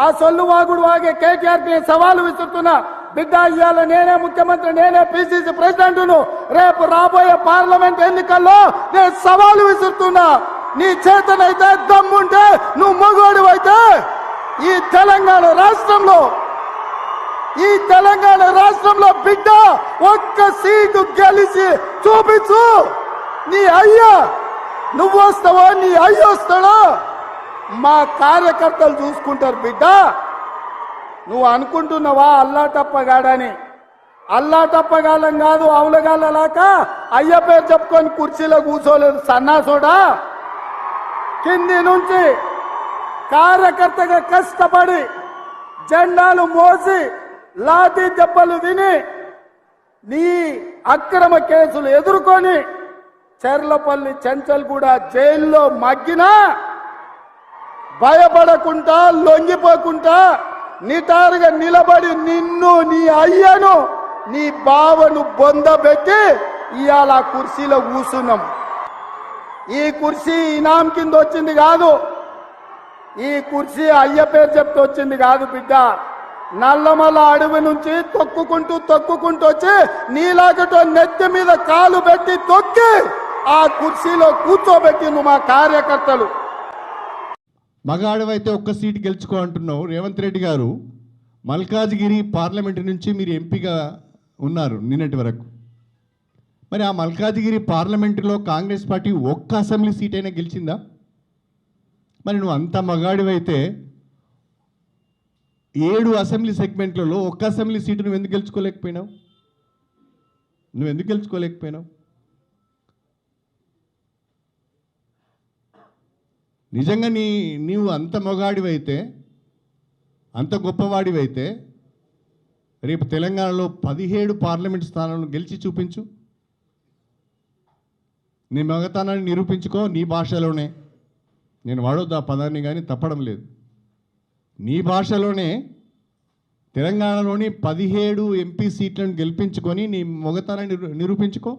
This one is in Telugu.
ఆ సొల్లు వాగుడు వాగే కేటీఆర్ కి సవాలు విసురుతున్నా. బిడ్డ, ఇవాళ నేనే ముఖ్యమంత్రి, నేనే పిసిసి ప్రెసిడెంట్ను. రేపు రాబోయే పార్లమెంట్ ఎన్నికల్లో నేను సవాలు విసురుతున్నా. నీ చేతనైతే దమ్ముంటే, నువ్వు మగోడివైతే ఈ తెలంగాణ రాష్ట్రంలో బిడ్డ ఒక్క సీటు గెలిచి చూపించు. నీ అయ్యా నువ్వు వస్తావో, నీ అయ్య వస్తాడో మా కార్యకర్తలు చూసుకుంటారు. బిడ్డ, నువ్వు అనుకుంటున్నావా అల్లాటప్పగాడని? అల్లాటప్పగాలం కాదు, అవులగాళ్ళలాక అయ్య పేరు చెప్పుకొని కుర్చీలో కూర్చోలేదు సన్నాసోడా. కింది నుంచి కార్యకర్తగా కష్టపడి జెండాలు మోసి లాఠీ దెబ్బలు విని నీ అక్రమ కేసులు ఎదుర్కొని చెర్లపల్లి చెంచల్గూడ జైల్లో మగ్గినా భయపడకుండా, లొంగిపోకుండా నిటారుగా నిలబడి నిన్ను, నీ అయ్యను, నీ బావను బొందబెట్టి ఇవాళ కుర్చీలో కూర్చున్నాం. ఈ కుర్చీ ఇనాం కింద వచ్చింది కాదు, ఈ కుర్చీ అయ్య పేరు చెప్తే వచ్చింది కాదు బిడ్డ. నల్లమల్ల అడవి నుంచి తొక్కుకుంటూ వచ్చి నీలాగటో నెత్తి మీద కాలు పెట్టి తొక్కి ఆ కుర్చీలో కూర్చోబెట్టి నువ్వు మా కార్యకర్తలు. మగాడవైతే ఒక్క సీటు గెలుచుకో అంటున్నావు. రేవంత్ రెడ్డి గారు మల్కాజ్గిరి పార్లమెంటు నుంచి మీరు ఎంపీగా ఉన్నారు నిన్నటి వరకు. మరి ఆ మల్కాజ్గిరి పార్లమెంటులో కాంగ్రెస్ పార్టీ ఒక్క అసెంబ్లీ సీట్ అయినా గెలిచిందా? మరి నువ్వు అంత మగాడివైతే 7 అసెంబ్లీ సెగ్మెంట్లలో ఒక్క అసెంబ్లీ సీటు నువ్వు ఎందుకు గెలుచుకోలేకపోయినావు? నిజంగా నీవు అంత మొగాడివైతే, అంత గొప్పవాడివైతే రేపు తెలంగాణలో 17 పార్లమెంట్ స్థానాలను గెలిచి చూపించు. నీ మగతనాన్ని నిరూపించుకో నీ భాషలోనే. నేను వాడొద్దు ఆ పదాన్ని, కానీ తప్పడం లేదు. నీ భాషలోనే తెలంగాణలోని 17 ఎంపీ సీట్లను గెలిపించుకొని నీ మగతనాన్ని నిరూపించుకో.